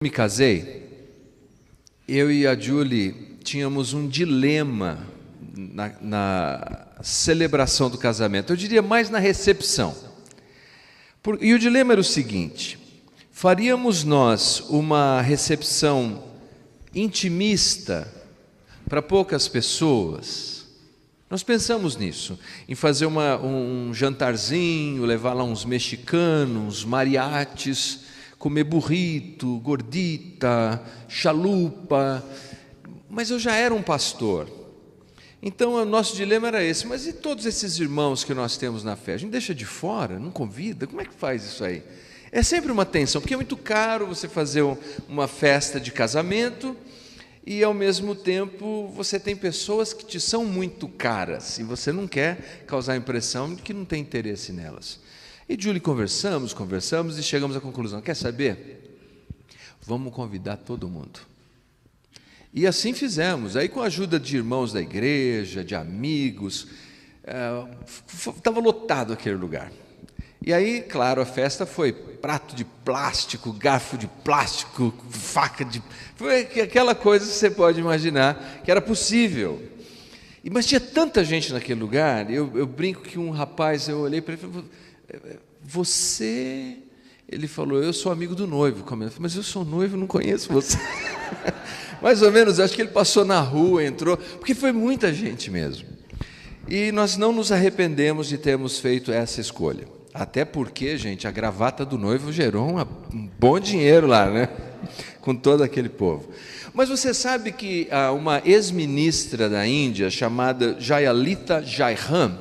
Me casei, eu e a Julie tínhamos um dilema na celebração do casamento, eu diria mais na recepção. E o dilema era o seguinte: faríamos nós uma recepção intimista para poucas pessoas? Nós pensamos nisso, em fazer um jantarzinho, levar lá uns mexicanos, mariachis, comer burrito, gordita, chalupa, mas eu já era um pastor. Então o nosso dilema era esse: mas e todos esses irmãos que nós temos na fé? A gente deixa de fora, não convida? Como é que faz isso aí? É sempre uma tensão, porque é muito caro você fazer uma festa de casamento e ao mesmo tempo você tem pessoas que te são muito caras e você não quer causar a impressão de que não tem interesse nelas. E Julie, conversamos e chegamos à conclusão: quer saber? Vamos convidar todo mundo. E assim fizemos. Aí, com a ajuda de irmãos da igreja, de amigos, estava lotado aquele lugar. E aí, claro, a festa foi prato de plástico, garfo de plástico, faca de... Foi aquela coisa que você pode imaginar que era possível. Mas tinha tanta gente naquele lugar, eu brinco que um rapaz, eu olhei para ele e falei: você... Ele falou: eu sou amigo do noivo. Eu falei: mas eu sou noivo, não conheço você. Mais ou menos, acho que ele passou na rua, entrou, porque foi muita gente mesmo. E nós não nos arrependemos de termos feito essa escolha. Até porque, gente, a gravata do noivo gerou um bom dinheiro lá, né? Com todo aquele povo. Mas você sabe que uma ex-ministra da Índia, chamada Jayalalitha Jairam,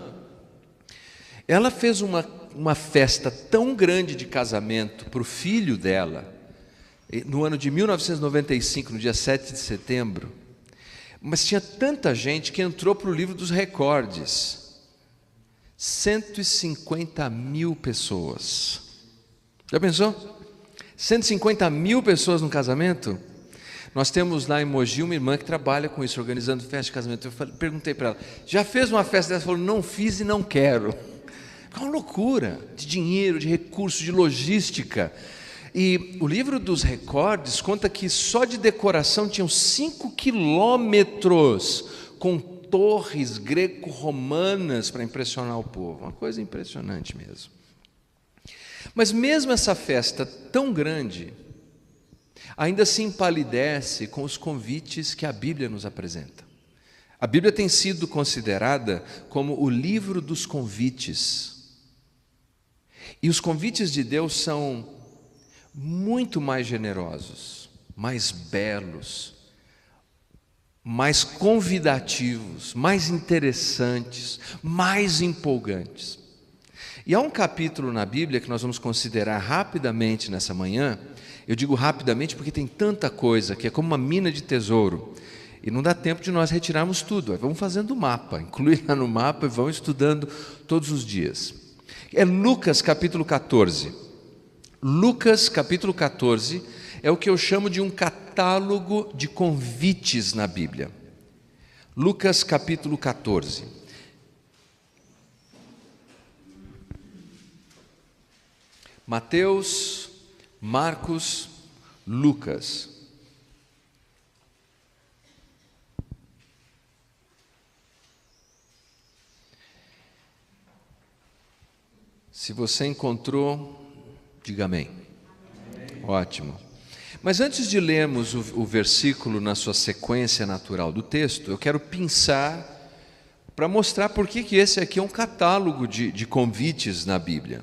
ela fez uma festa tão grande de casamento para o filho dela, no ano de 1995, no dia 7 de setembro, mas tinha tanta gente que entrou para o livro dos recordes. 150 mil pessoas. Já pensou? 150 mil pessoas num casamento? Nós temos lá em Mogi uma irmã que trabalha com isso, organizando festa de casamento. Eu perguntei para ela: já fez uma festa dessa? Ela falou: não fiz e não quero. É uma loucura de dinheiro, de recursos, de logística. E o livro dos recordes conta que só de decoração tinham 5 quilômetros com torres greco-romanas para impressionar o povo. Uma coisa impressionante mesmo. Mas mesmo essa festa tão grande ainda se empalidece com os convites que a Bíblia nos apresenta. A Bíblia tem sido considerada como o livro dos convites. E os convites de Deus são muito mais generosos, mais belos, mais convidativos, mais interessantes, mais empolgantes. E há um capítulo na Bíblia que nós vamos considerar rapidamente nessa manhã. Eu digo rapidamente porque tem tanta coisa que é como uma mina de tesouro. E não dá tempo de nós retirarmos tudo. Vamos fazendo o mapa, inclui lá no mapa e vamos estudando todos os dias. É Lucas capítulo 14. Lucas capítulo 14 é o que eu chamo de um catálogo de convites na Bíblia. Lucas capítulo 14. Mateus, Marcos, Lucas. Se você encontrou, diga amém. Ótimo. Mas antes de lermos o versículo na sua sequência natural do texto, eu quero pensar para mostrar por que esse aqui é um catálogo de convites na Bíblia.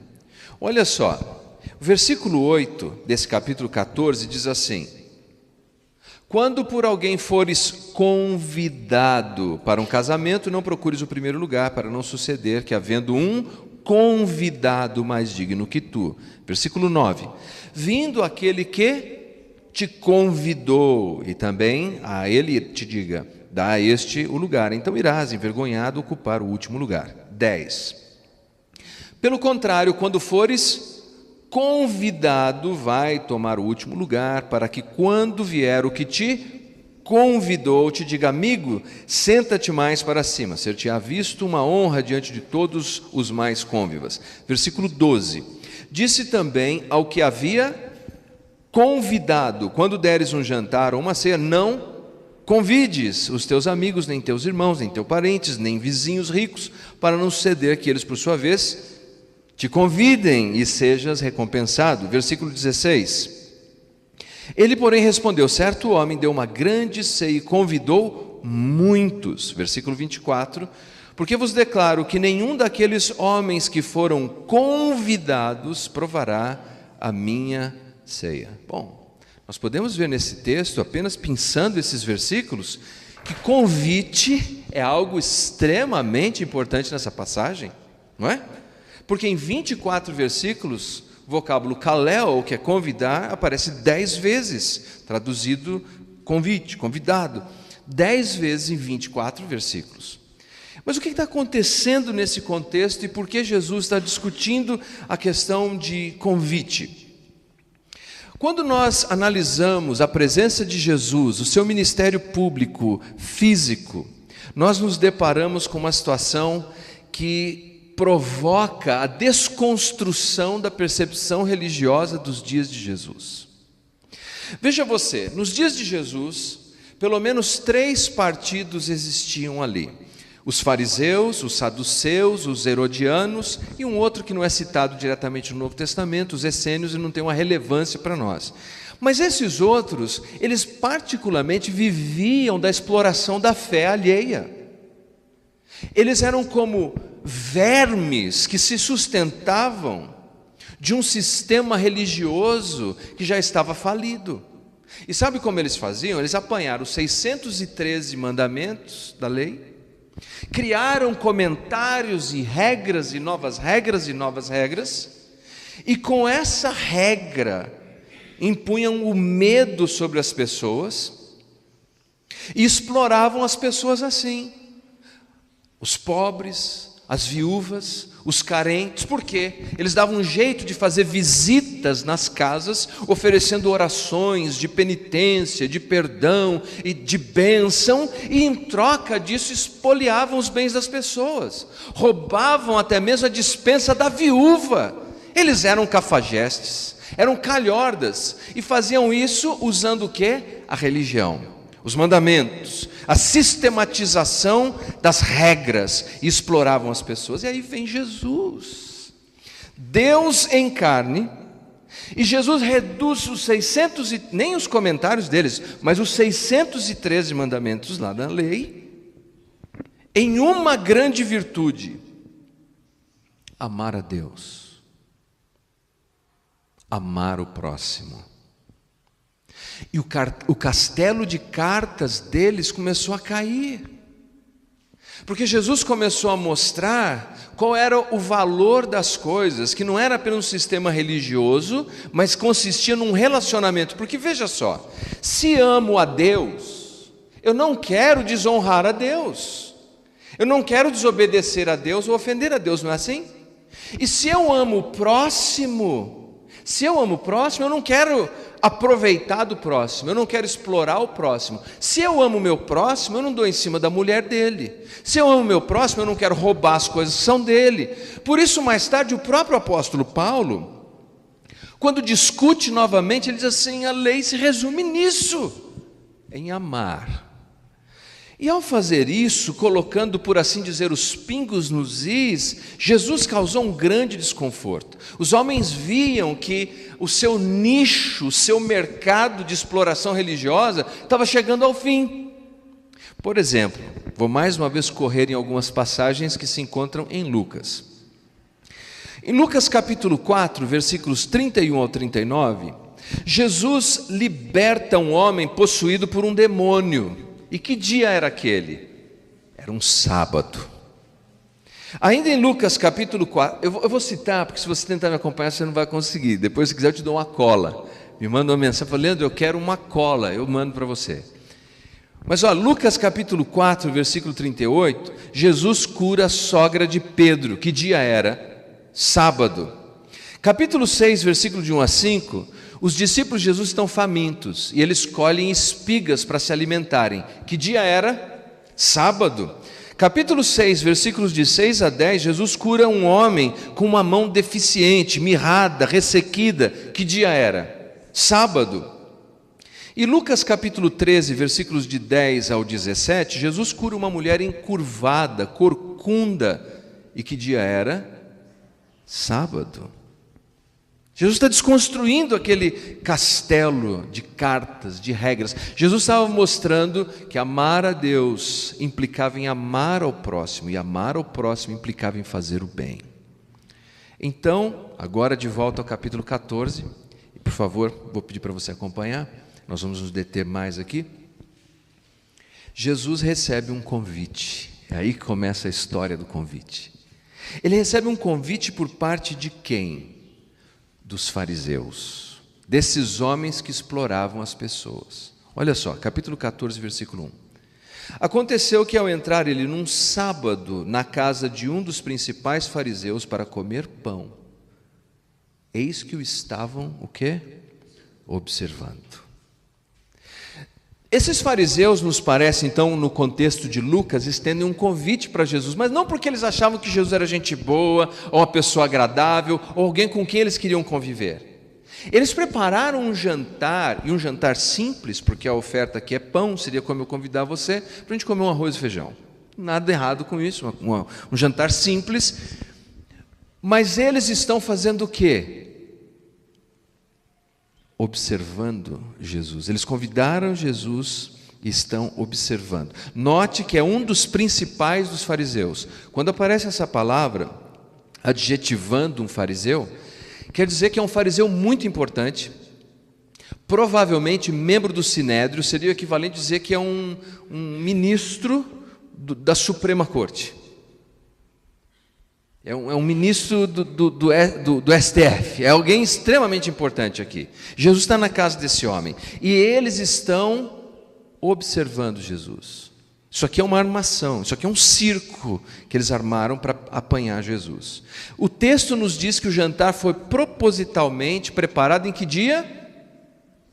Olha só, o versículo 8 desse capítulo 14 diz assim: quando por alguém fores convidado para um casamento, não procures o primeiro lugar, para não suceder que, havendo um convidado mais digno que tu. Versículo 9: vindo aquele que te convidou, e também a ele te diga: dá a este o lugar, então irás envergonhado ocupar o último lugar. 10: pelo contrário, quando fores convidado, vai tomar o último lugar, para que quando vier o que te convidou, te diga: amigo, senta-te mais para cima, ser-te-á visto uma honra diante de todos os mais cônvivas. Versículo 12: disse também ao que havia convidado, quando deres um jantar ou uma ceia, não convides os teus amigos, nem teus irmãos, nem teus parentes, nem vizinhos ricos, para não suceder que eles, por sua vez, te convidem e sejas recompensado. Versículo 16. Ele, porém, respondeu: certo homem deu uma grande ceia e convidou muitos. Versículo 24. Porque vos declaro que nenhum daqueles homens que foram convidados provará a minha ceia. Bom, nós podemos ver nesse texto, apenas pensando esses versículos, que convite é algo extremamente importante nessa passagem, não é? Porque em 24 versículos, o vocábulo kaleo, que é convidar, aparece 10 vezes, traduzido convite, convidado, 10 vezes em 24 versículos. Mas o que está acontecendo nesse contexto e por que Jesus está discutindo a questão de convite? Quando nós analisamos a presença de Jesus, o seu ministério público, físico, nós nos deparamos com uma situação que provoca a desconstrução da percepção religiosa dos dias de Jesus. Veja você, nos dias de Jesus, pelo menos 3 partidos existiam ali: os fariseus, os saduceus, os herodianos e um outro que não é citado diretamente no Novo Testamento, os essênios, e não tem uma relevância para nós. Mas esses outros, eles particularmente viviam da exploração da fé alheia. Eles eram como vermes que se sustentavam de um sistema religioso que já estava falido. E sabe como eles faziam? Eles apanharam os 613 mandamentos da lei, criaram comentários e regras e novas regras e novas regras, e com essa regra impunham o medo sobre as pessoas e exploravam as pessoas assim, os pobres, as viúvas, os carentes. Por quê? Eles davam um jeito de fazer visitas nas casas, oferecendo orações de penitência, de perdão e de bênção, e em troca disso espoliavam os bens das pessoas, roubavam até mesmo a despensa da viúva. Eles eram cafajestes, eram calhordas, e faziam isso usando o quê? A religião, os mandamentos, a sistematização das regras, e exploravam as pessoas. E aí vem Jesus, Deus em carne, e Jesus reduz os 600, nem os comentários deles, mas os 613 mandamentos lá da lei, em uma grande virtude: amar a Deus, amar o próximo. E o castelo de cartas deles começou a cair, porque Jesus começou a mostrar qual era o valor das coisas, que não era apenas um sistema religioso, mas consistia num relacionamento. Porque veja só, se amo a Deus, eu não quero desonrar a Deus, eu não quero desobedecer a Deus ou ofender a Deus, não é assim? E se eu amo o próximo, eu não quero aproveitar do próximo, eu não quero explorar o próximo. Se eu amo o meu próximo, eu não dou em cima da mulher dele. Se eu amo o meu próximo, eu não quero roubar as coisas que são dele. Por isso, mais tarde, o próprio apóstolo Paulo, quando discute novamente, ele diz assim: a lei se resume nisso, em amar. E ao fazer isso, colocando, por assim dizer, os pingos nos is, Jesus causou um grande desconforto. Os homens viam que o seu nicho, o seu mercado de exploração religiosa estava chegando ao fim. Por exemplo, vou mais uma vez correr em algumas passagens que se encontram em Lucas. Em Lucas capítulo 4, versículos 31 ao 39, Jesus liberta um homem possuído por um demônio. E que dia era aquele? Era um sábado. Ainda em Lucas capítulo 4, eu vou citar, porque se você tentar me acompanhar, você não vai conseguir. Depois, se quiser, eu te dou uma cola. Me manda uma mensagem, fala: Leandro, eu quero uma cola, eu mando para você. Mas ó, Lucas capítulo 4, versículo 38, Jesus cura a sogra de Pedro. Que dia era? Sábado. Capítulo 6, versículo de 1 a 5, os discípulos de Jesus estão famintos e eles colhem espigas para se alimentarem. Que dia era? Sábado. Capítulo 6, versículos de 6 a 10, Jesus cura um homem com uma mão deficiente, mirrada, ressequida. Que dia era? sábado. E Lucas capítulo 13, versículos de 10 ao 17, Jesus cura uma mulher encurvada, corcunda. E que dia era? Sábado. Jesus está desconstruindo aquele castelo de cartas, de regras. Jesus estava mostrando que amar a Deus implicava em amar ao próximo, e amar ao próximo implicava em fazer o bem. Então, agora de volta ao capítulo 14, e por favor, vou pedir para você acompanhar, nós vamos nos deter mais aqui. Jesus recebe um convite, é aí que começa a história do convite. Ele recebe um convite por parte de quem? Dos fariseus, desses homens que exploravam as pessoas. Olha só, capítulo 14, versículo 1. Aconteceu que ao entrar ele num sábado na casa de um dos principais fariseus para comer pão, eis que o estavam, o quê? Observando. Esses fariseus, nos parece, então, no contexto de Lucas, estendem um convite para Jesus, mas não porque eles achavam que Jesus era gente boa, ou uma pessoa agradável, ou alguém com quem eles queriam conviver. Eles prepararam um jantar, e um jantar simples, porque a oferta aqui é pão, seria como eu convidar você para a gente comer um arroz e feijão. Nada errado com isso, um jantar simples, mas eles estão fazendo o quê? Observando Jesus. Eles convidaram Jesus e estão observando. Note que é um dos principais dos fariseus. Quando aparece essa palavra, adjetivando um fariseu, quer dizer que é um fariseu muito importante, provavelmente membro do Sinédrio, seria o equivalente a dizer que é um ministro da Suprema Corte. É um ministro do STF, é alguém extremamente importante aqui. Jesus está na casa desse homem, e eles estão observando Jesus. Isso aqui é uma armação, isso aqui é um circo que eles armaram para apanhar Jesus. O texto nos diz que o jantar foi propositalmente preparado em que dia?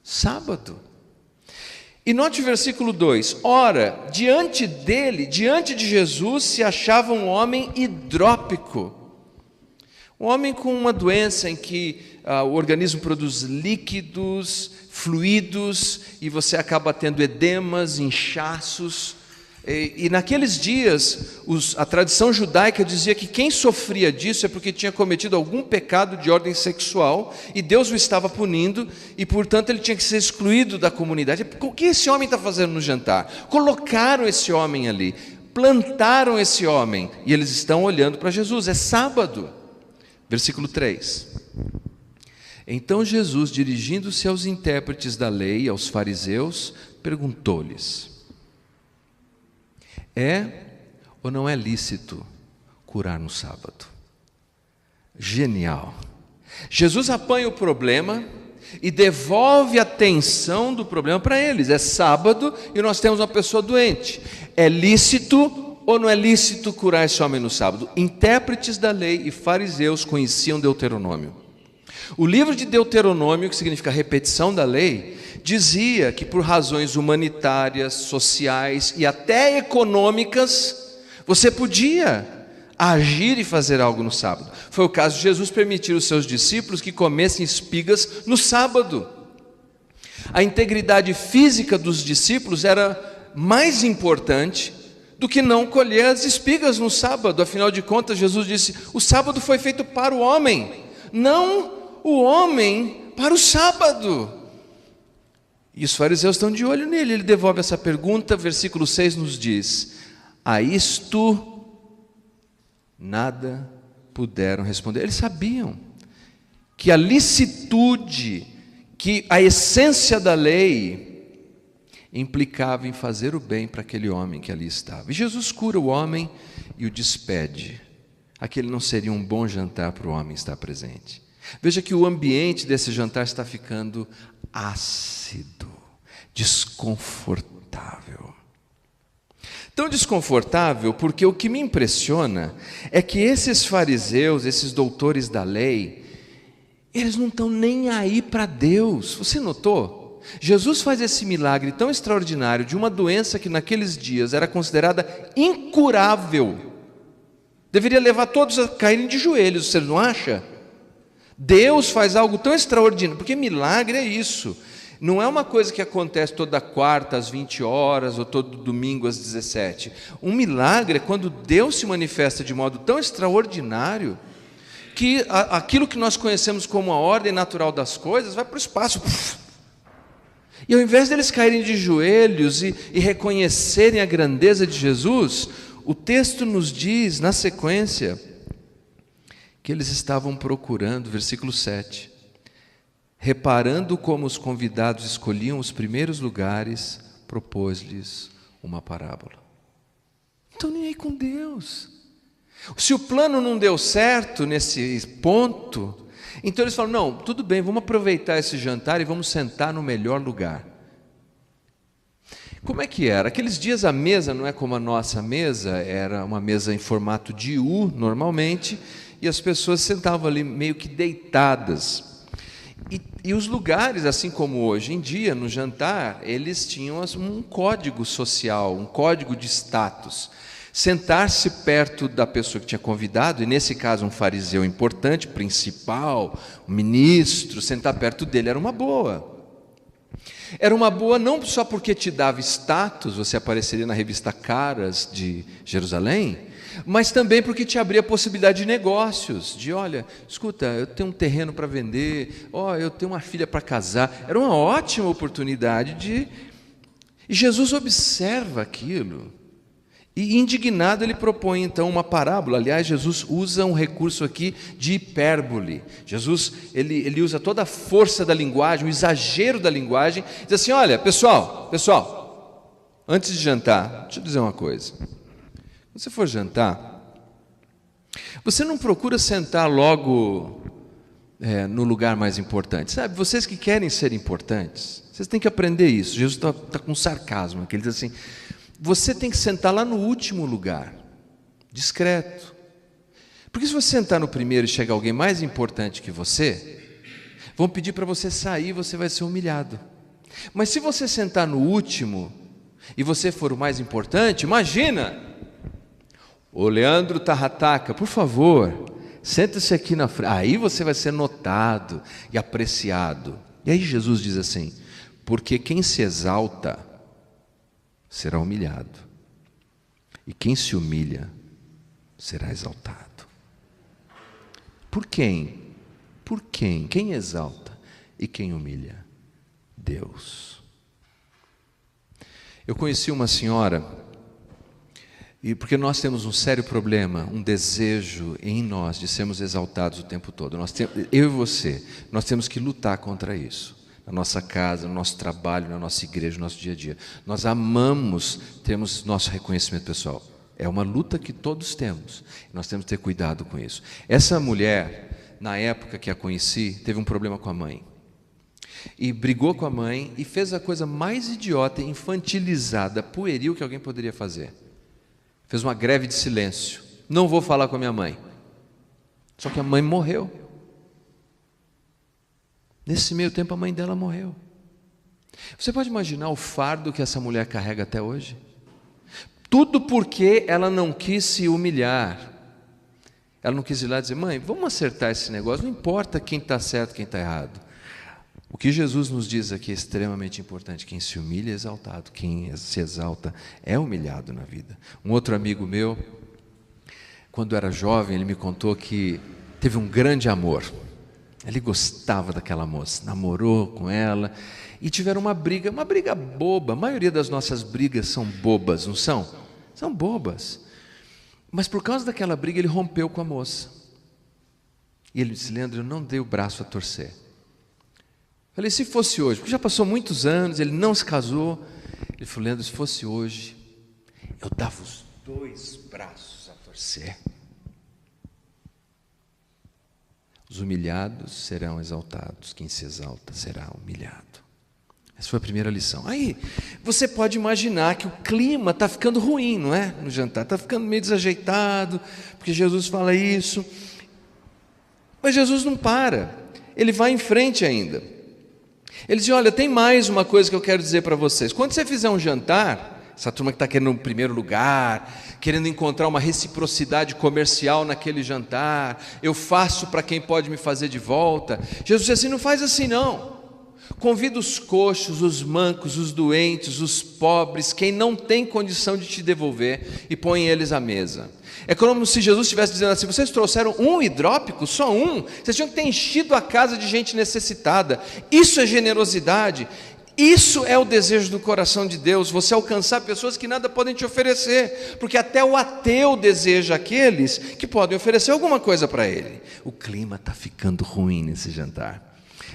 Sábado. E note o versículo 2: ora, diante dele, diante de Jesus, se achava um homem hidrópico. Um homem com uma doença em que o organismo produz líquidos, fluidos, e você acaba tendo edemas, inchaços. E naqueles dias, a tradição judaica dizia que quem sofria disso é porque tinha cometido algum pecado de ordem sexual, e Deus o estava punindo, e portanto ele tinha que ser excluído da comunidade. O que esse homem está fazendo no jantar? Colocaram esse homem ali, plantaram esse homem, e eles estão olhando para Jesus. É sábado. Versículo 3. Então Jesus, dirigindo-se aos intérpretes da lei, aos fariseus, perguntou-lhes: é ou não é lícito curar no sábado? Genial. Jesus apanha o problema e devolve a atenção do problema para eles. É sábado e nós temos uma pessoa doente. É lícito ou não é lícito curar esse homem no sábado? Intérpretes da lei e fariseus conheciam Deuteronômio. O livro de Deuteronômio, que significa repetição da lei, dizia que por razões humanitárias, sociais e até econômicas, você podia agir e fazer algo no sábado. Foi o caso de Jesus permitir aos seus discípulos que comessem espigas no sábado. A integridade física dos discípulos era mais importante do que não colher as espigas no sábado. Afinal de contas, Jesus disse: o sábado foi feito para o homem, não o homem para o sábado. E os fariseus estão de olho nele. Ele devolve essa pergunta. Versículo 6 nos diz: a isto nada puderam responder. Eles sabiam que a licitude, que a essência da lei implicava em fazer o bem para aquele homem que ali estava. E Jesus cura o homem e o despede. Aquele não seria um bom jantar para o homem estar presente. Veja que o ambiente desse jantar está ficando ácido, desconfortável. Tão desconfortável porque o que me impressiona é que esses fariseus, esses doutores da lei, eles não estão nem aí para Deus. Você notou? Jesus faz esse milagre tão extraordinário de uma doença que naqueles dias era considerada incurável. Deveria levar todos a caírem de joelhos, você não acha? Deus faz algo tão extraordinário, porque milagre é isso. Não é uma coisa que acontece toda quarta às 20 horas ou todo domingo às 17. Um milagre é quando Deus se manifesta de modo tão extraordinário que aquilo que nós conhecemos como a ordem natural das coisas vai para o espaço. E ao invés deles caírem de joelhos e reconhecerem a grandeza de Jesus, o texto nos diz, na sequência, que eles estavam procurando, versículo 7, reparando como os convidados escolhiam os primeiros lugares, propôs-lhes uma parábola. Não estão nem aí com Deus. Se o plano não deu certo nesse ponto, então eles falam, não, tudo bem, vamos aproveitar esse jantar e vamos sentar no melhor lugar. Como é que era? Aqueles dias a mesa não é como a nossa mesa, era uma mesa em formato de U, normalmente, e as pessoas sentavam ali meio que deitadas. E os lugares, assim como hoje em dia, no jantar, eles tinham um código social, um código de status. Sentar-se perto da pessoa que tinha convidado, e nesse caso um fariseu importante, principal, um ministro, sentar perto dele era uma boa. Era uma boa não só porque te dava status, você apareceria na revista Caras de Jerusalém, mas também porque te abria a possibilidade de negócios, de olha, escuta, eu tenho um terreno para vender, eu tenho uma filha para casar. Era uma ótima oportunidade de... E Jesus observa aquilo, e indignado ele propõe então uma parábola. Aliás, Jesus usa um recurso aqui de hipérbole. Jesus, ele usa toda a força da linguagem, o exagero da linguagem, diz assim, olha, pessoal, antes de jantar, deixa eu dizer uma coisa. Quando você for jantar, você não procura sentar logo no lugar mais importante. Sabe, vocês que querem ser importantes, vocês têm que aprender isso. Jesus está com sarcasmo aqui, ele diz assim, você tem que sentar lá no último lugar, discreto. Porque se você sentar no primeiro e chegar alguém mais importante que você, vão pedir para você sair e você vai ser humilhado. Mas se você sentar no último e você for o mais importante, imagina, ô Leandro Tarrataca, por favor, senta-se aqui na frente. Aí você vai ser notado e apreciado. E aí Jesus diz assim, porque quem se exalta será humilhado, e quem se humilha será exaltado. Por quem? Por quem? Quem exalta e quem humilha? Deus. Eu conheci uma senhora, e porque nós temos um sério problema, um desejo em nós de sermos exaltados o tempo todo. Eu e você, nós temos que lutar contra isso. Na nossa casa, no nosso trabalho, na nossa igreja, no nosso dia a dia. Nós amamos termos nosso reconhecimento pessoal. É uma luta que todos temos. Nós temos que ter cuidado com isso. Essa mulher, na época que a conheci, teve um problema com a mãe. E brigou com a mãe e fez a coisa mais idiota, infantilizada, pueril que alguém poderia fazer. Fez uma greve de silêncio. Não vou falar com a minha mãe. Só que a mãe morreu. Nesse meio tempo a mãe dela morreu. Você pode imaginar o fardo que essa mulher carrega até hoje? Tudo porque ela não quis se humilhar. Ela não quis ir lá dizer, mãe, vamos acertar esse negócio, não importa quem está certo, quem está errado. O que Jesus nos diz aqui é extremamente importante, quem se humilha é exaltado, quem se exalta é humilhado na vida. Um outro amigo meu, quando era jovem, ele me contou que teve um grande amor. Ele gostava daquela moça, namorou com ela e tiveram uma briga boba. A maioria das nossas brigas são bobas, não são? São bobas. Mas por causa daquela briga ele rompeu com a moça. E ele disse, Leandro, eu não dei o braço a torcer. Falei, se fosse hoje, porque já passou muitos anos, ele não se casou. Ele falou, Leandro, se fosse hoje, eu dava os 2 braços a torcer. Os humilhados serão exaltados, quem se exalta será humilhado. Essa foi a primeira lição. Aí, você pode imaginar que o clima está ficando ruim, não é? No jantar, está ficando meio desajeitado, porque Jesus fala isso. Mas Jesus não para, ele vai em frente ainda. Ele diz, olha, tem mais uma coisa que eu quero dizer para vocês. Quando você fizer um jantar, essa turma que está querendo o primeiro lugar, querendo encontrar uma reciprocidade comercial naquele jantar, eu faço para quem pode me fazer de volta. Jesus disse assim: não faz assim não. Convida os coxos, os mancos, os doentes, os pobres, quem não tem condição de te devolver, e põe eles à mesa. É como se Jesus estivesse dizendo assim: vocês trouxeram um hidrópico, só um, vocês tinham que ter enchido a casa de gente necessitada. Isso é generosidade, isso é o desejo do coração de Deus, você alcançar pessoas que nada podem te oferecer, porque até o ateu deseja aqueles que podem oferecer alguma coisa para ele. O clima está ficando ruim nesse jantar.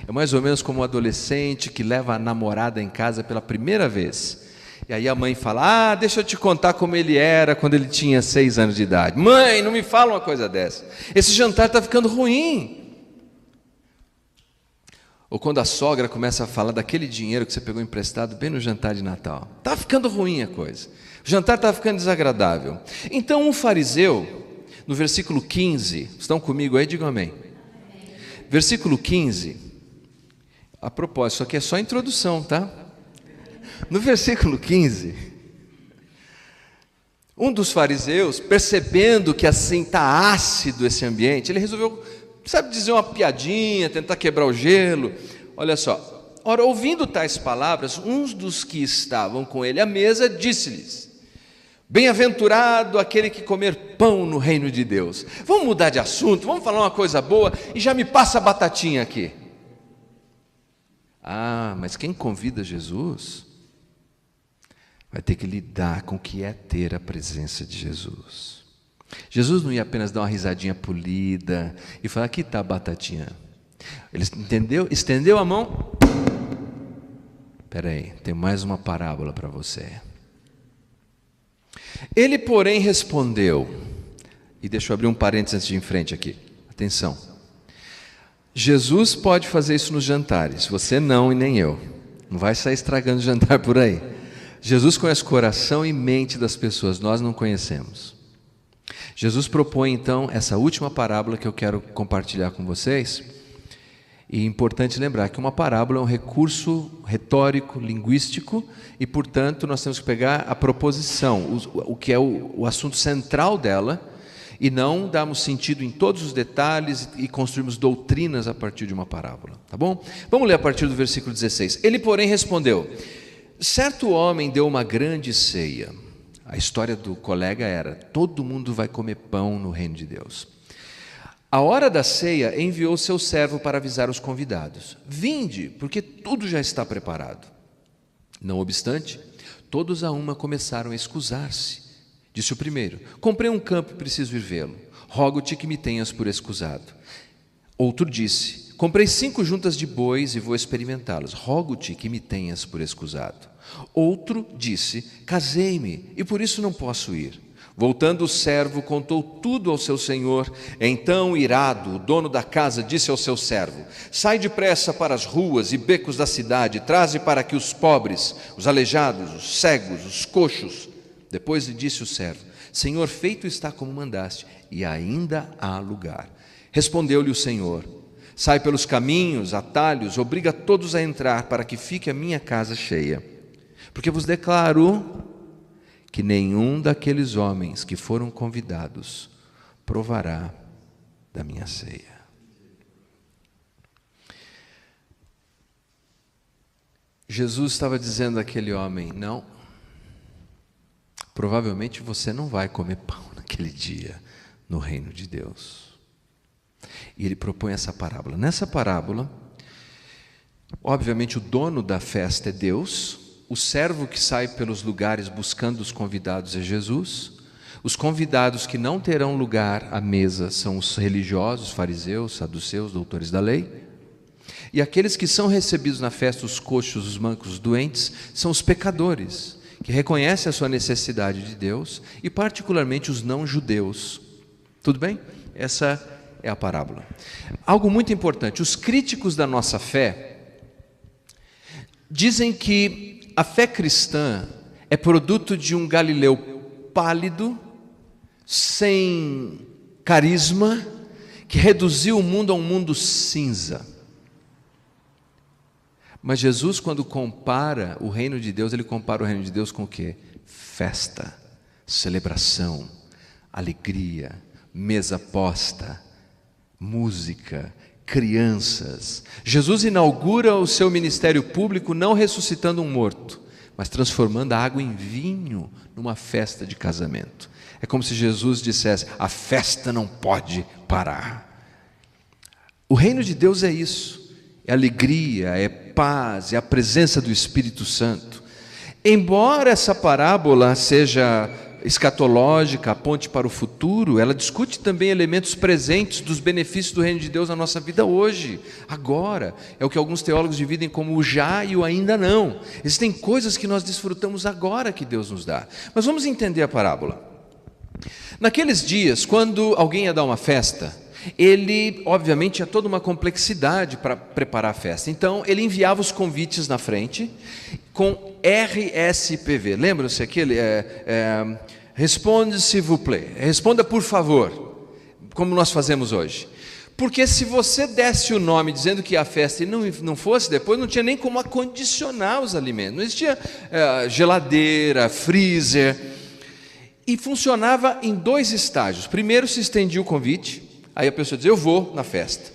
É mais ou menos como um adolescente que leva a namorada em casa pela primeira vez. E aí a mãe fala: deixa eu te contar como ele era quando ele tinha 6 anos de idade. Mãe, não me fala uma coisa dessa. Esse jantar está ficando ruim. Ou quando a sogra começa a falar daquele dinheiro que você pegou emprestado bem no jantar de Natal. Está ficando ruim a coisa. O jantar está ficando desagradável. Então um fariseu, no versículo 15, estão comigo aí? Digam amém. Versículo 15... A propósito, isso aqui é só a introdução, tá? No versículo 15, um dos fariseus, percebendo que assim está ácido esse ambiente, ele resolveu, dizer uma piadinha, tentar quebrar o gelo. Olha só: ora, ouvindo tais palavras, uns dos que estavam com ele à mesa disse-lhes: bem-aventurado aquele que comer pão no reino de Deus. Vamos mudar de assunto, vamos falar uma coisa boa e já me passa a batatinha aqui. Mas quem convida Jesus vai ter que lidar com o que é ter a presença de Jesus. Jesus não ia apenas dar uma risadinha polida e falar: aqui está a batatinha. Ele estendeu a mão. Espera aí, tem mais uma parábola para você. Ele, porém, respondeu, e deixa eu abrir um parênteses antes de ir em frente aqui, atenção. Jesus pode fazer isso nos jantares, você não e nem eu. Não vai sair estragando o jantar por aí. Jesus conhece o coração e mente das pessoas, nós não conhecemos. Jesus propõe então essa última parábola que eu quero compartilhar com vocês. E é importante lembrar que uma parábola é um recurso retórico, linguístico, e portanto nós temos que pegar a proposição, o que é o assunto central dela, e não darmos sentido em todos os detalhes e construirmos doutrinas a partir de uma parábola, tá bom? Vamos ler a partir do versículo 16. Ele, porém, respondeu: certo homem deu uma grande ceia. A história do colega era: todo mundo vai comer pão no reino de Deus. A hora da ceia enviou seu servo para avisar os convidados: vinde, porque tudo já está preparado. Não obstante, todos a uma começaram a escusar-se. Disse o primeiro: comprei um campo e preciso ir vê-lo. Rogo-te que me tenhas por escusado. Outro disse: comprei 5 juntas de bois e vou experimentá-las. Rogo-te que me tenhas por escusado. Outro disse: casei-me e por isso não posso ir. Voltando o servo, contou tudo ao seu senhor. Então, irado, o dono da casa disse ao seu servo: sai depressa para as ruas e becos da cidade, traze para aqui os pobres, os aleijados, os cegos, os coxos. Depois lhe disse o servo: Senhor, feito está como mandaste, e ainda há lugar. Respondeu-lhe o Senhor: sai pelos caminhos, atalhos, obriga todos a entrar, para que fique a minha casa cheia. Porque vos declaro que nenhum daqueles homens que foram convidados provará da minha ceia. Jesus estava dizendo àquele homem: não, provavelmente você não vai comer pão naquele dia no reino de Deus. E ele propõe essa parábola. Nessa parábola, obviamente o dono da festa é Deus, o servo que sai pelos lugares buscando os convidados é Jesus, os convidados que não terão lugar à mesa são os religiosos, fariseus, saduceus, doutores da lei, e aqueles que são recebidos na festa, os coxos, os mancos, os doentes, são os pecadores, que reconhecem a sua necessidade de Deus, e particularmente os não-judeus. Tudo bem? Essa é a parábola. Algo muito importante: os críticos da nossa fé dizem que a fé cristã é produto de um Galileu pálido, sem carisma, que reduziu o mundo a um mundo cinza. Mas Jesus, quando compara o reino de Deus, ele compara o reino de Deus com o quê? Festa, celebração, alegria, mesa posta, música, crianças. Jesus inaugura o seu ministério público não ressuscitando um morto, mas transformando a água em vinho numa festa de casamento. É como se Jesus dissesse: a festa não pode parar. O reino de Deus é isso, é alegria, é paz, é a presença do Espírito Santo. Embora essa parábola seja escatológica, aponte para o futuro, ela discute também elementos presentes dos benefícios do reino de Deus na nossa vida hoje, agora. É o que alguns teólogos dividem como o já e o ainda não. Existem coisas que nós desfrutamos agora que Deus nos dá. Mas vamos entender a parábola. Naqueles dias, quando alguém ia dar uma festa, ele, obviamente, tinha toda uma complexidade para preparar a festa. Então, ele enviava os convites na frente com RSPV. Lembram-se aquele? Responde s'il vous plaît. Responda por favor, como nós fazemos hoje. Porque se você desse o nome dizendo que a festa e não fosse depois, não tinha nem como acondicionar os alimentos. Não existia geladeira, freezer. E funcionava em 2 estágios. Primeiro se estendia o convite. Aí a pessoa dizia: eu vou na festa.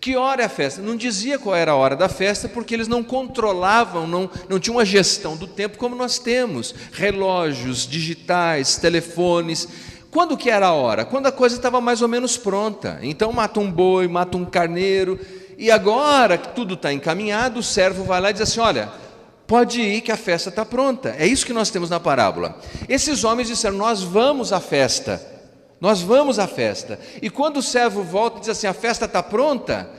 Que hora é a festa? Não dizia qual era a hora da festa, porque eles não controlavam, não tinham uma gestão do tempo como nós temos. Relógios digitais, telefones. Quando que era a hora? Quando a coisa estava mais ou menos pronta. Então mata um boi, mata um carneiro. E agora que tudo está encaminhado, o servo vai lá e diz assim: olha, pode ir que a festa está pronta. É isso que nós temos na parábola. Esses homens disseram: nós vamos à festa. Nós vamos à festa. E quando o servo volta e diz assim: a festa está pronta,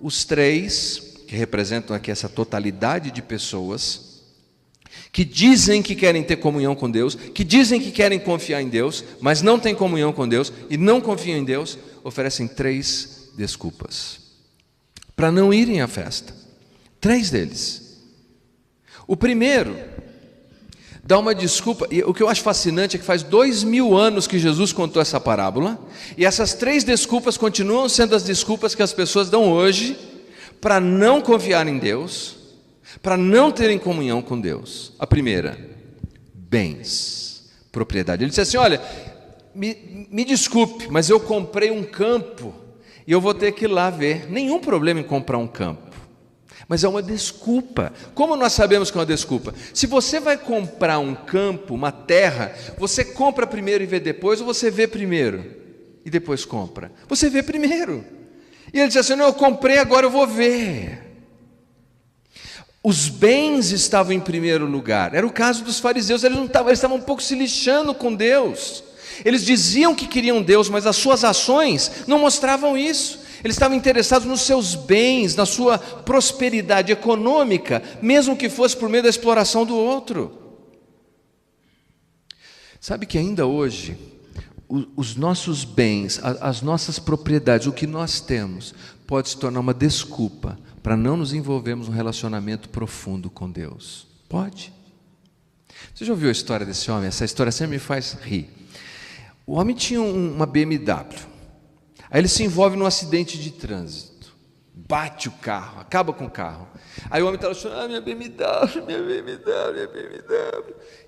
os 3, que representam aqui essa totalidade de pessoas, que dizem que querem ter comunhão com Deus, que dizem que querem confiar em Deus, mas não têm comunhão com Deus e não confiam em Deus, oferecem 3 desculpas para não irem à festa. 3 deles. O primeiro dá uma desculpa, e o que eu acho fascinante é que faz 2000 anos que Jesus contou essa parábola, e essas 3 desculpas continuam sendo as desculpas que as pessoas dão hoje para não confiar em Deus, para não terem comunhão com Deus. A primeira: bens, propriedade. Ele disse assim: olha, me desculpe, mas eu comprei um campo e eu vou ter que ir lá ver. Nenhum problema em comprar um campo. Mas é uma desculpa. Como nós sabemos que é uma desculpa? Se você vai comprar um campo, uma terra, você compra primeiro e vê depois, ou você vê primeiro e depois compra? Você vê primeiro. E ele disse assim: não, eu comprei, agora eu vou ver. Os bens estavam em primeiro lugar. Era o caso dos fariseus. Eles estavam um pouco se lixando com Deus. Eles diziam que queriam Deus, mas as suas ações não mostravam isso. Eles estavam interessados nos seus bens, na sua prosperidade econômica, mesmo que fosse por meio da exploração do outro. Sabe que ainda hoje, os nossos bens, as nossas propriedades, o que nós temos, pode se tornar uma desculpa para não nos envolvermos num relacionamento profundo com Deus. Pode. Você já ouviu a história desse homem? Essa história sempre me faz rir. O homem tinha uma BMW. Aí ele se envolve num acidente de trânsito, bate o carro, acaba com o carro. Aí o homem está lá chorando: minha BMW.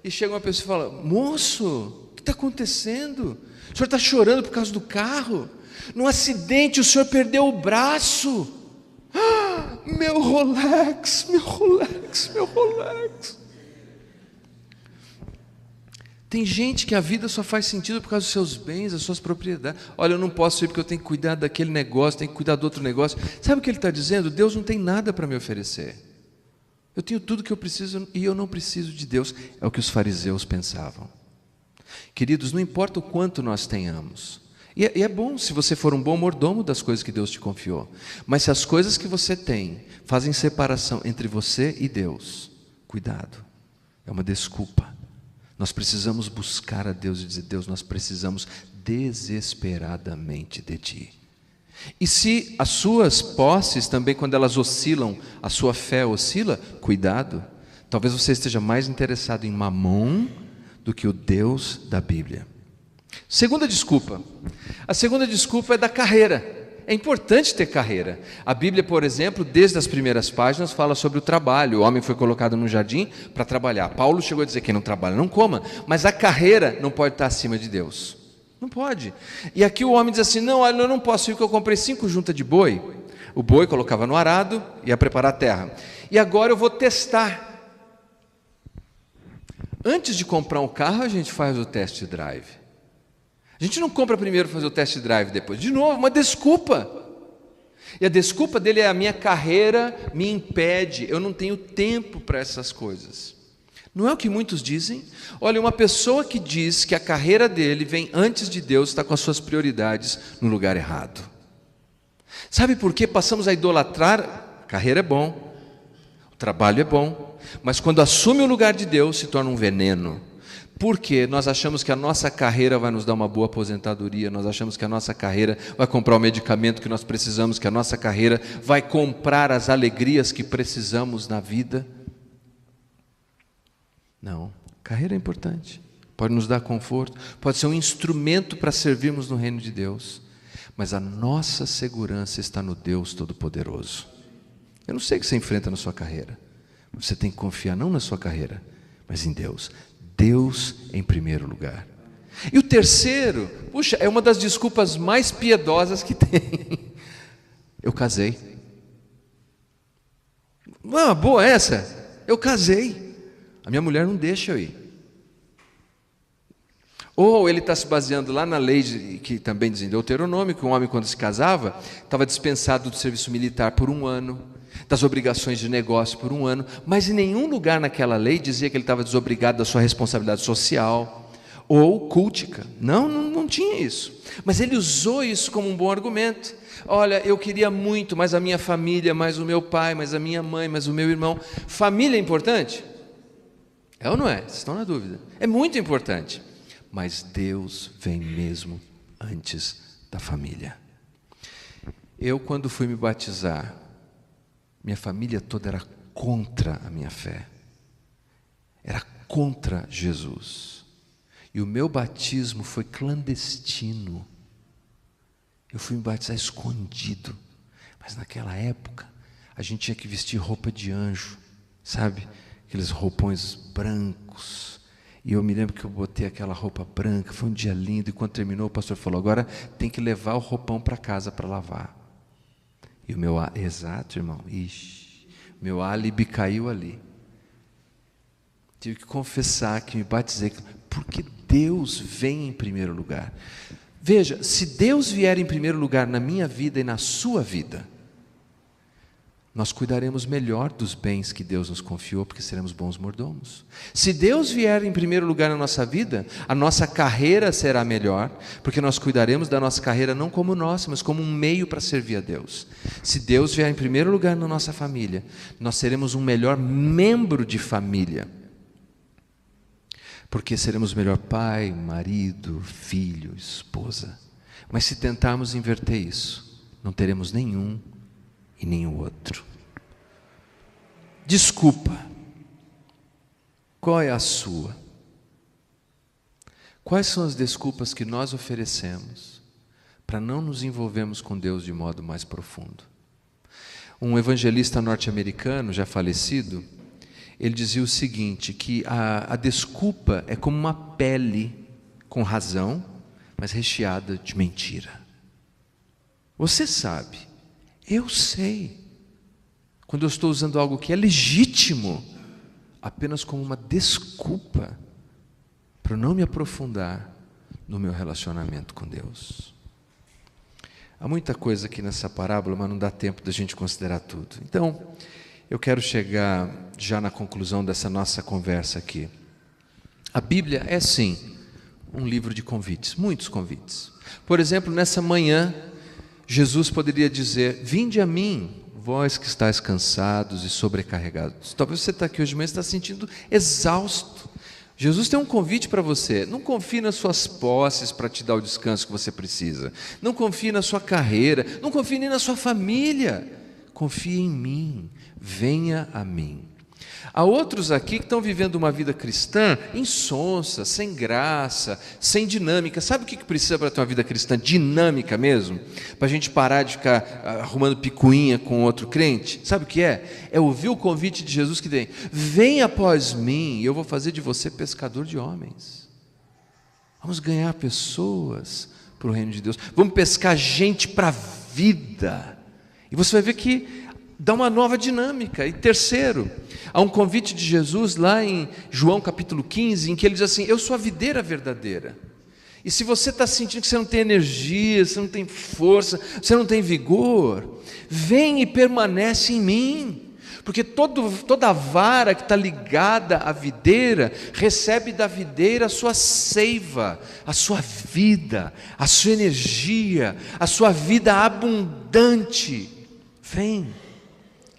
E chega uma pessoa e fala: moço, o que está acontecendo? O senhor está chorando por causa do carro? Num acidente o senhor perdeu o braço. Ah, meu Rolex. Tem gente que a vida só faz sentido por causa dos seus bens, das suas propriedades. Olha, eu não posso ir porque eu tenho que cuidar daquele negócio, tenho que cuidar do outro negócio. Sabe o que ele está dizendo? Deus não tem nada para me oferecer. Eu tenho tudo que eu preciso e eu não preciso de Deus. É o que os fariseus pensavam. Queridos, não importa o quanto nós tenhamos. E é bom se você for um bom mordomo das coisas que Deus te confiou. Mas se as coisas que você tem fazem separação entre você e Deus, cuidado, é uma desculpa. Nós precisamos buscar a Deus e dizer: Deus, nós precisamos desesperadamente de Ti. E se as suas posses também, quando elas oscilam, a sua fé oscila, cuidado. Talvez você esteja mais interessado em Mamon do que o Deus da Bíblia. Segunda desculpa. A segunda desculpa é da carreira. É importante ter carreira. A Bíblia, por exemplo, desde as primeiras páginas, fala sobre o trabalho. O homem foi colocado no jardim para trabalhar. Paulo chegou a dizer: quem não trabalha não coma. Mas a carreira não pode estar acima de Deus. Não pode. E aqui o homem diz assim: não, olha, eu não posso ir porque eu comprei 5 juntas de boi. O boi colocava no arado, ia preparar a terra. E agora eu vou testar. Antes de comprar um carro, a gente faz o test drive. A gente não compra primeiro fazer o test drive depois. De novo, uma desculpa. E a desculpa dele é: a minha carreira me impede, eu não tenho tempo para essas coisas. Não é o que muitos dizem? Olha, uma pessoa que diz que a carreira dele vem antes de Deus está com as suas prioridades no lugar errado. Sabe por que passamos a idolatrar? Carreira é bom, o trabalho é bom, mas quando assume o lugar de Deus se torna um veneno. Porque nós achamos que a nossa carreira vai nos dar uma boa aposentadoria, nós achamos que a nossa carreira vai comprar o medicamento que nós precisamos, que a nossa carreira vai comprar as alegrias que precisamos na vida. Não, carreira é importante, pode nos dar conforto, pode ser um instrumento para servirmos no reino de Deus, mas a nossa segurança está no Deus Todo-Poderoso. Eu não sei o que você enfrenta na sua carreira, você tem que confiar não na sua carreira, mas em Deus. Deus em primeiro lugar. E o terceiro, puxa, é uma das desculpas mais piedosas que tem. Eu casei. Ah, boa essa. Eu casei. A minha mulher não deixa eu ir. Ou ele está se baseando lá na lei que também diz em Deuteronômio, que um homem quando se casava, estava dispensado do serviço militar por 1 ano, das obrigações de negócio por 1 ano, mas em nenhum lugar naquela lei dizia que ele estava desobrigado da sua responsabilidade social ou cultica. Não tinha isso. Mas ele usou isso como um bom argumento. Olha, eu queria muito, mas a minha família, mais o meu pai, mais a minha mãe, mais o meu irmão. Família é importante? É ou não é? Vocês estão na dúvida. É muito importante. Mas Deus vem mesmo antes da família. Eu, quando fui me batizar, minha família toda era contra a minha fé, era contra Jesus, e o meu batismo foi clandestino. Eu fui me batizar escondido, mas naquela época a gente tinha que vestir roupa de anjo, sabe, aqueles roupões brancos, e eu me lembro que eu botei aquela roupa branca, foi um dia lindo, e quando terminou o pastor falou: agora tem que levar o roupão para casa para lavar. E o meu, exato, irmão, meu álibi caiu ali. Tive que confessar que me batizei, porque Deus vem em primeiro lugar. Veja, se Deus vier em primeiro lugar na minha vida e na sua vida, nós cuidaremos melhor dos bens que Deus nos confiou, porque seremos bons mordomos. Se Deus vier em primeiro lugar na nossa vida, a nossa carreira será melhor, porque nós cuidaremos da nossa carreira não como nossa, mas como um meio para servir a Deus. Se Deus vier em primeiro lugar na nossa família, nós seremos um melhor membro de família, porque seremos melhor pai, marido, filho, esposa. Mas se tentarmos inverter isso, não teremos nenhum e nem o outro. Desculpa. Qual é a sua? Quais são as desculpas que nós oferecemos para não nos envolvermos com Deus de modo mais profundo? Um evangelista norte-americano, já falecido, ele dizia o seguinte, que a desculpa é como uma pele com razão, mas recheada de mentira. Você sabe, eu sei, quando eu estou usando algo que é legítimo, apenas como uma desculpa para não me aprofundar no meu relacionamento com Deus. Há muita coisa aqui nessa parábola, mas não dá tempo da gente considerar tudo. Então, eu quero chegar já na conclusão dessa nossa conversa aqui. A Bíblia é sim um livro de convites, muitos convites. Por exemplo, nessa manhã, Jesus poderia dizer: vinde a mim, vós que estáis cansados e sobrecarregados. Talvez você está aqui hoje de manhã e está se sentindo exausto. Jesus tem um convite para você. Não confie nas suas posses para te dar o descanso que você precisa. Não confie na sua carreira. Não confie nem na sua família. Confie em mim. Venha a mim. Há outros aqui que estão vivendo uma vida cristã insonsa, sem graça, sem dinâmica. Sabe o que precisa para ter uma vida cristã dinâmica mesmo? Para a gente parar de ficar arrumando picuinha com outro crente? Sabe o que é? É ouvir o convite de Jesus que tem: vem após mim e eu vou fazer de você pescador de homens. Vamos ganhar pessoas para o reino de Deus. Vamos pescar gente para a vida. E você vai ver que dá uma nova dinâmica. E terceiro, há um convite de Jesus lá em João capítulo 15, em que ele diz assim: eu sou a videira verdadeira. E se você está sentindo que você não tem energia, você não tem força, você não tem vigor, vem e permanece em mim. Porque toda vara que está ligada à videira, recebe da videira a sua seiva, a sua vida, a sua energia, a sua vida abundante. Vem.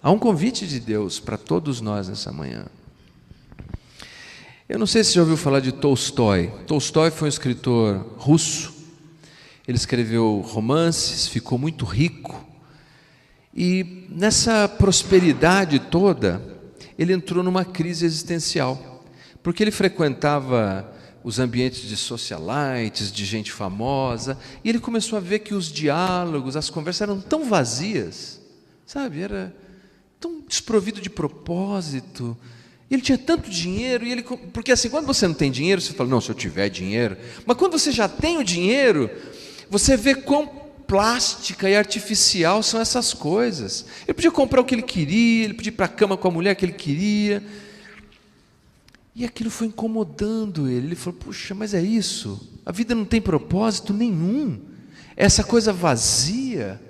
Há um convite de Deus para todos nós nessa manhã. Eu não sei se você já ouviu falar de Tolstói. Tolstói foi um escritor russo. Ele escreveu romances, ficou muito rico. E nessa prosperidade toda, ele entrou numa crise existencial. Porque ele frequentava os ambientes de socialites, de gente famosa, e ele começou a ver que os diálogos, as conversas eram tão vazias, sabe? Era tão desprovido de propósito. Ele tinha tanto dinheiro, porque assim, quando você não tem dinheiro, você fala: não, se eu tiver dinheiro. Mas quando você já tem o dinheiro, você vê quão plástica e artificial são essas coisas. Ele podia comprar o que ele queria, ele podia ir para a cama com a mulher que ele queria, e aquilo foi incomodando ele. Ele falou: puxa, mas é isso? A vida não tem propósito nenhum, essa coisa vazia.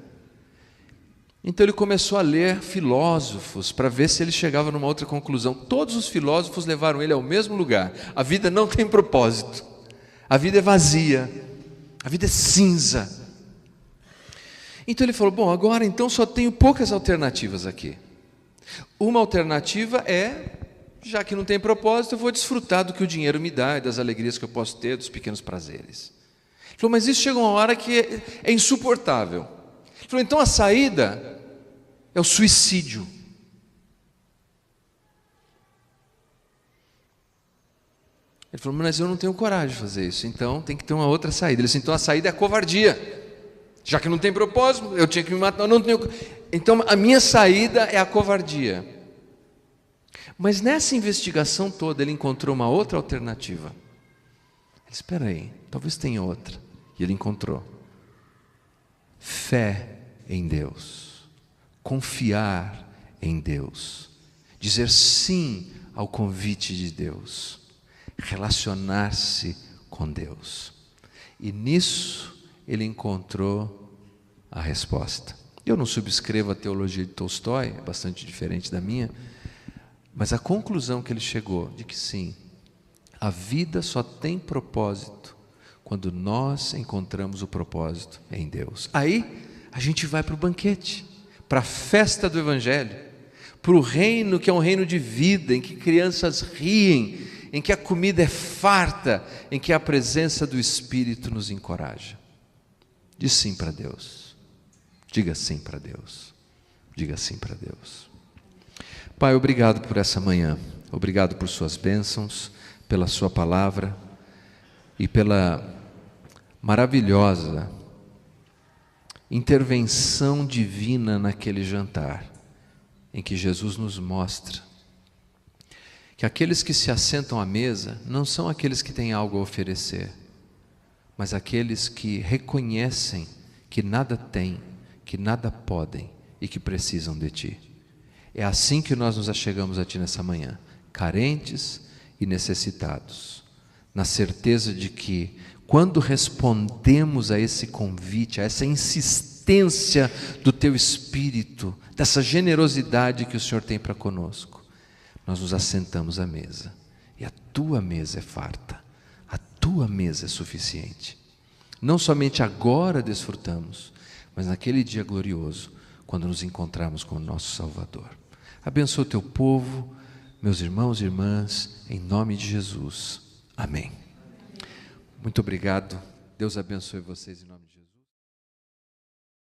Então ele começou a ler filósofos para ver se ele chegava numa outra conclusão. Todos os filósofos levaram ele ao mesmo lugar: a vida não tem propósito, a vida é vazia, a vida é cinza. Então ele falou: bom, agora então só tenho poucas alternativas aqui. Uma alternativa é, já que não tem propósito, eu vou desfrutar do que o dinheiro me dá e das alegrias que eu posso ter, dos pequenos prazeres. Ele falou: mas isso chega uma hora que é insuportável. Ele falou: então a saída é o suicídio. Ele falou: mas eu não tenho coragem de fazer isso, então tem que ter uma outra saída. Ele disse: então a saída é a covardia. Já que não tem propósito, eu tinha que me matar, eu não tenho. Então a minha saída é a covardia. Mas nessa investigação toda ele encontrou uma outra alternativa. Ele disse: espera aí, talvez tenha outra. E ele encontrou fé em Deus, confiar em Deus, dizer sim ao convite de Deus, relacionar-se com Deus. E nisso ele encontrou a resposta. Eu não subscrevo a teologia de Tolstói, é bastante diferente da minha, mas a conclusão que ele chegou, de que sim, a vida só tem propósito quando nós encontramos o propósito em Deus. Aí a gente vai para o banquete, para a festa do Evangelho, para o reino que é um reino de vida, em que crianças riem, em que a comida é farta, em que a presença do Espírito nos encoraja. Diz sim para Deus. Diga sim para Deus. Diga sim para Deus. Pai, obrigado por essa manhã. Obrigado por suas bênçãos, pela sua palavra e pela maravilhosa intervenção divina naquele jantar, em que Jesus nos mostra que aqueles que se assentam à mesa não são aqueles que têm algo a oferecer, mas aqueles que reconhecem que nada têm, que nada podem e que precisam de Ti. É assim que nós nos achegamos a Ti nessa manhã, carentes e necessitados, na certeza de que, quando respondemos a esse convite, a essa insistência do Teu Espírito, dessa generosidade que o Senhor tem para conosco, nós nos assentamos à mesa, e a Tua mesa é farta. A Tua mesa é suficiente. Não somente agora desfrutamos, mas naquele dia glorioso, quando nos encontrarmos com o nosso Salvador. Abençoa o Teu povo, meus irmãos e irmãs, em nome de Jesus. Amém. Muito obrigado. Deus abençoe vocês em nome de Jesus.